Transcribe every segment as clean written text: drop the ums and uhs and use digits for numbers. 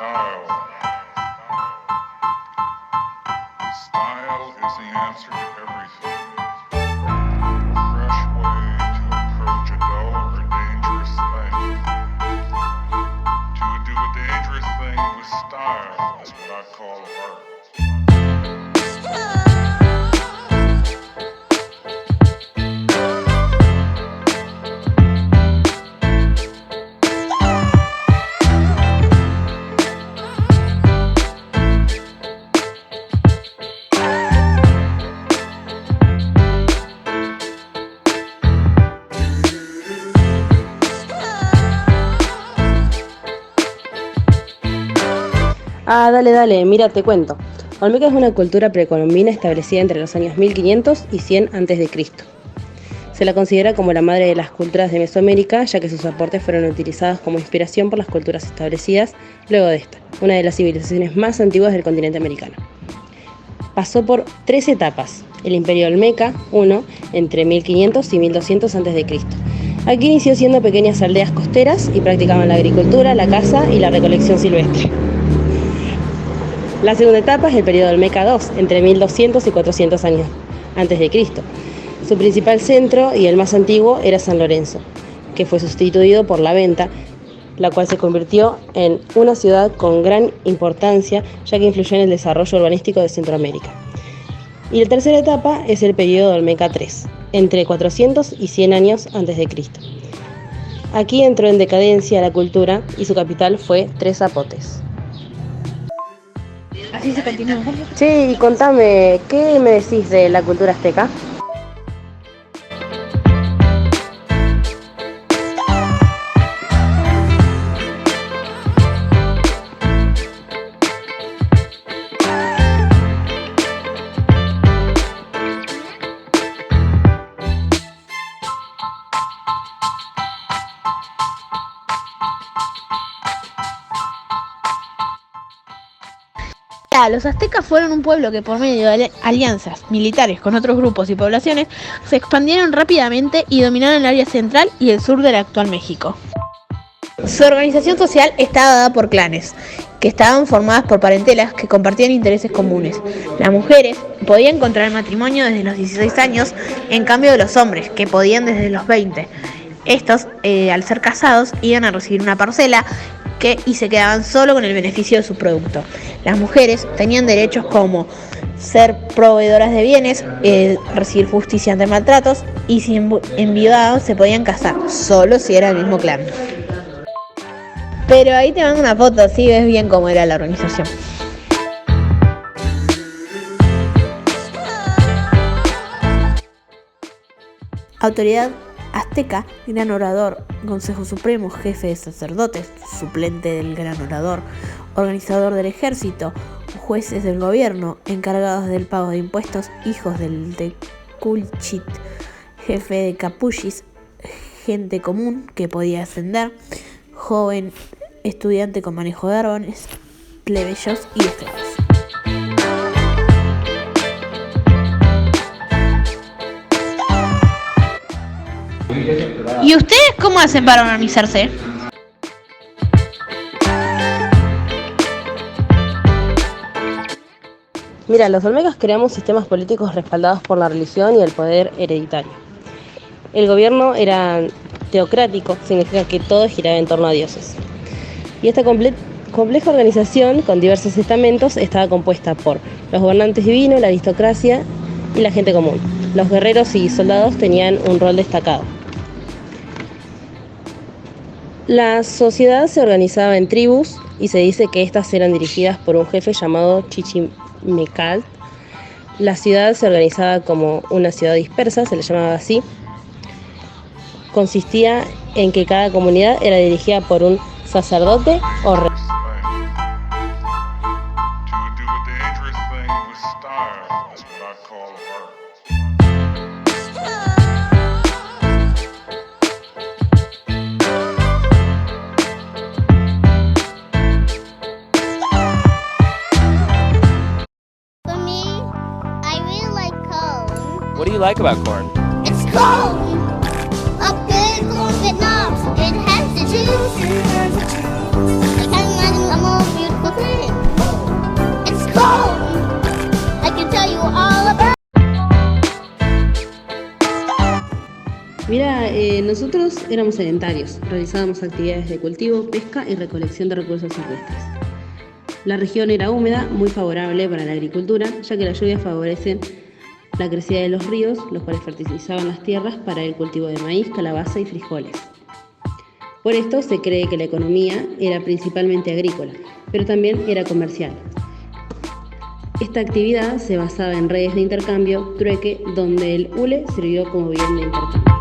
Style. Style is the answer to everything. A fresh way to approach a dull or dangerous thing. To do a dangerous thing with style is what I call art. Ah, dale, mira, te cuento. Olmeca es una cultura precolombina establecida entre los años 1500 y 100 a.C. Se la considera como la madre de las culturas de Mesoamérica, ya que sus aportes fueron utilizados como inspiración por las culturas establecidas luego de esta, una de las civilizaciones más antiguas del continente americano. Pasó por 3 etapas: el Imperio Olmeca I, entre 1500 y 1200 a.C. Aquí inició siendo pequeñas aldeas costeras y practicaban la agricultura, la caza y la recolección silvestre. La segunda etapa es el periodo Olmeca II, entre 1200 y 400 años antes de Cristo. Su principal centro y el más antiguo era San Lorenzo, que fue sustituido por La Venta, la cual se convirtió en una ciudad con gran importancia, ya que influyó en el desarrollo urbanístico de Centroamérica. Y la tercera etapa es el periodo Olmeca III, entre 400 y 100 años antes de Cristo. Aquí entró en decadencia la cultura y su capital fue Tres Zapotes. Así se continúa. Che, y contame, ¿qué me decís de la cultura azteca? Los aztecas fueron un pueblo que por medio de alianzas militares con otros grupos y poblaciones se expandieron rápidamente y dominaron el área central y el sur del actual México. Su organización social estaba dada por clanes, que estaban formadas por parentelas que compartían intereses comunes. Las mujeres podían contraer matrimonio desde los 16 años, en cambio de los hombres, que podían desde los 20. Estos, al ser casados, iban a recibir una parcela y se quedaban solo con el beneficio de su producto. Las mujeres tenían derechos como ser proveedoras de bienes, recibir justicia ante maltratos, y si enviudaban se podían casar, solo si era el mismo clan. Pero ahí te mando una foto, así ves bien cómo era la organización. Autoridad azteca: gran orador, consejo supremo, jefe de sacerdotes, suplente del gran orador, organizador del ejército, jueces del gobierno, encargados del pago de impuestos, hijos del Teculchit, jefe de capuchis, gente común que podía ascender, joven estudiante con manejo de arbones, plebeyos y esclavos. ¿Y ustedes cómo hacen para organizarse? Mira, los olmecas creamos sistemas políticos respaldados por la religión y el poder hereditario. El gobierno era teocrático, significa que todo giraba en torno a dioses. Y esta compleja organización, con diversos estamentos, estaba compuesta por los gobernantes divinos, la aristocracia y la gente común. Los guerreros y soldados tenían un rol destacado. La sociedad se organizaba en tribus y se dice que estas eran dirigidas por un jefe llamado Chichimecal. La ciudad se organizaba como una ciudad dispersa, se le llamaba así. Consistía en que cada comunidad era dirigida por un sacerdote o rey. What do you like about corn? It's cold! A good corn, but not. It has the juice. I can't imagine a more beautiful. Nosotros éramos sedentarios, realizábamos actividades de cultivo, pesca y recolección de recursos silvestres. La región era húmeda, muy favorable para la agricultura, ya que las lluvias favorecen la crecida de los ríos, los cuales fertilizaban las tierras para el cultivo de maíz, calabaza y frijoles. Por esto se cree que la economía era principalmente agrícola, pero también era comercial. Esta actividad se basaba en redes de intercambio, trueque, donde el hule sirvió como bien de intercambio.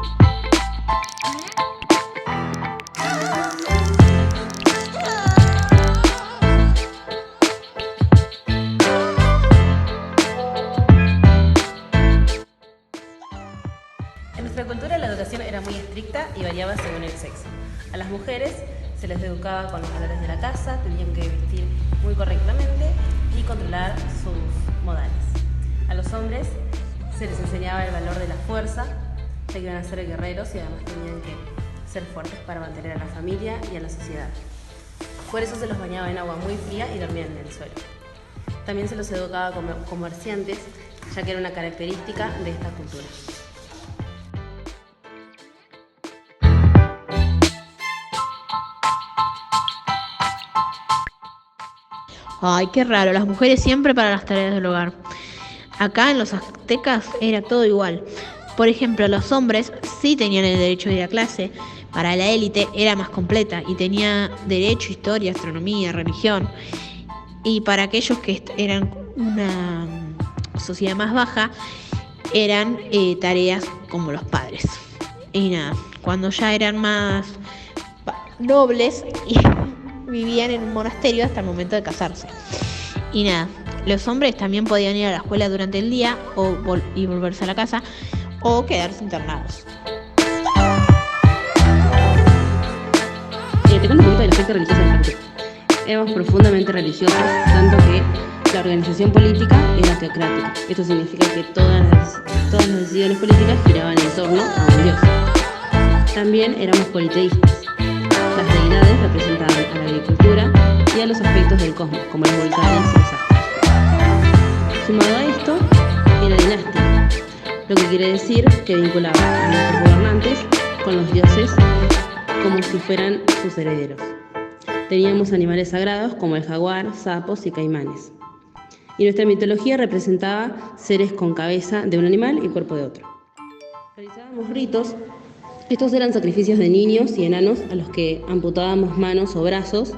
En nuestra cultura la educación era muy estricta y variaba según el sexo. A las mujeres se les educaba con los valores de la casa, tenían que vestir muy correctamente y controlar sus modales. A los hombres se les enseñaba el valor de la fuerza, ya que iban a ser guerreros y además tenían que ser fuertes para mantener a la familia y a la sociedad. Por eso se los bañaba en agua muy fría y dormían en el suelo. También se los educaba como comerciantes, ya que era una característica de esta cultura. Ay, qué raro, las mujeres siempre para las tareas del hogar. Acá en los aztecas era todo igual. Por ejemplo, los hombres sí tenían el derecho de ir a clase. Para la élite era más completa y tenía derecho, historia, astronomía, religión. Y para aquellos que eran una sociedad más baja, eran tareas como los padres. Y nada, cuando ya eran más nobles vivían en un monasterio hasta el momento de casarse. Y nada, los hombres también podían ir a la escuela durante el día y volverse a la casa o quedarse internados. Te cuento un poquito del aspecto religioso del partido. Éramos profundamente religiosos, tanto que la organización política era teocrática. Esto significa que todas las decisiones políticas giraban en torno a un dios. También éramos politeístas. Las deidades representaban a la agricultura y a los aspectos del cosmos, como los volcanes y los astros. Sumado a esto, era dinástico, lo que quiere decir que vinculaba a nuestros gobernantes con los dioses como si fueran sus herederos. Teníamos animales sagrados como el jaguar, sapos y caimanes. Y nuestra mitología representaba seres con cabeza de un animal y cuerpo de otro. Realizábamos ritos. Estos eran sacrificios de niños y enanos a los que amputábamos manos o brazos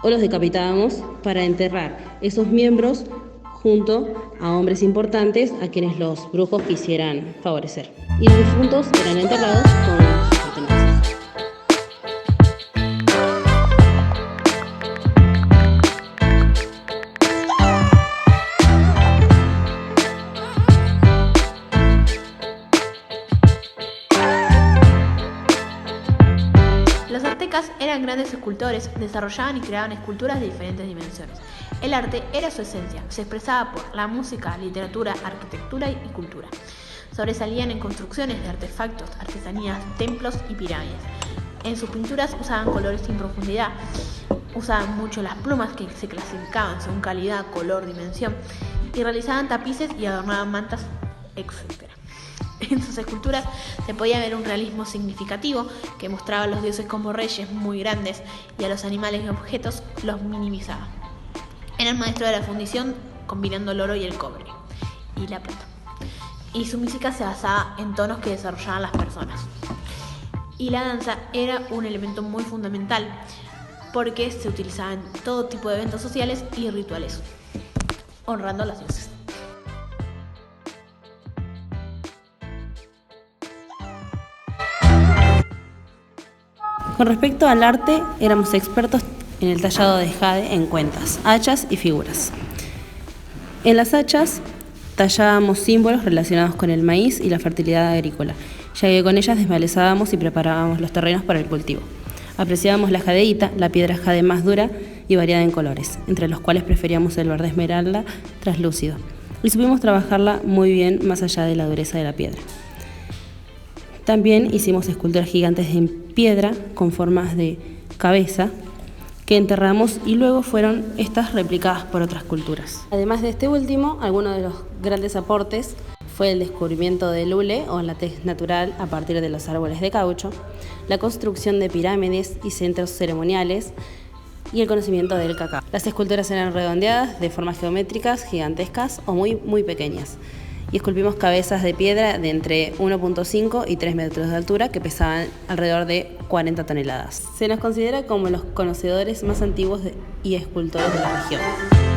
o los decapitábamos para enterrar esos miembros junto a hombres importantes a quienes los brujos quisieran favorecer. Y los difuntos eran enterrados con sus pertenencias. Los aztecas eran grandes escultores, desarrollaban y creaban esculturas de diferentes dimensiones. El arte era su esencia, se expresaba por la música, literatura, arquitectura y cultura. Sobresalían en construcciones de artefactos, artesanías, templos y pirámides. En sus pinturas usaban colores sin profundidad, usaban mucho las plumas que se clasificaban según calidad, color, dimensión, y realizaban tapices y adornaban mantas, etc. En sus esculturas se podía ver un realismo significativo que mostraba a los dioses como reyes muy grandes y a los animales y objetos los minimizaba. Eran maestros de la fundición combinando el oro y el cobre y la plata. Y su música se basaba en tonos que desarrollaban las personas. Y la danza era un elemento muy fundamental porque se utilizaba en todo tipo de eventos sociales y rituales, honrando a los dioses. Con respecto al arte, éramos expertos en el tallado de jade en cuentas, hachas y figuras. En las hachas tallábamos símbolos relacionados con el maíz y la fertilidad agrícola, ya que con ellas desmalezábamos y preparábamos los terrenos para el cultivo. Apreciábamos la jadeíta, la piedra jade más dura y variada en colores, entre los cuales preferíamos el verde esmeralda traslúcido, y supimos trabajarla muy bien más allá de la dureza de la piedra. También hicimos esculturas gigantes en piedra con formas de cabeza que enterramos y luego fueron estas replicadas por otras culturas. Además de este último, algunos de los grandes aportes fue el descubrimiento del hule o la tez natural a partir de los árboles de caucho, la construcción de pirámides y centros ceremoniales y el conocimiento del cacao. Las esculturas eran redondeadas, de formas geométricas, gigantescas o muy pequeñas. Y esculpimos cabezas de piedra de entre 1.5 y 3 metros de altura que pesaban alrededor de 40 toneladas. Se nos considera como los conocedores más antiguos y escultores de la región.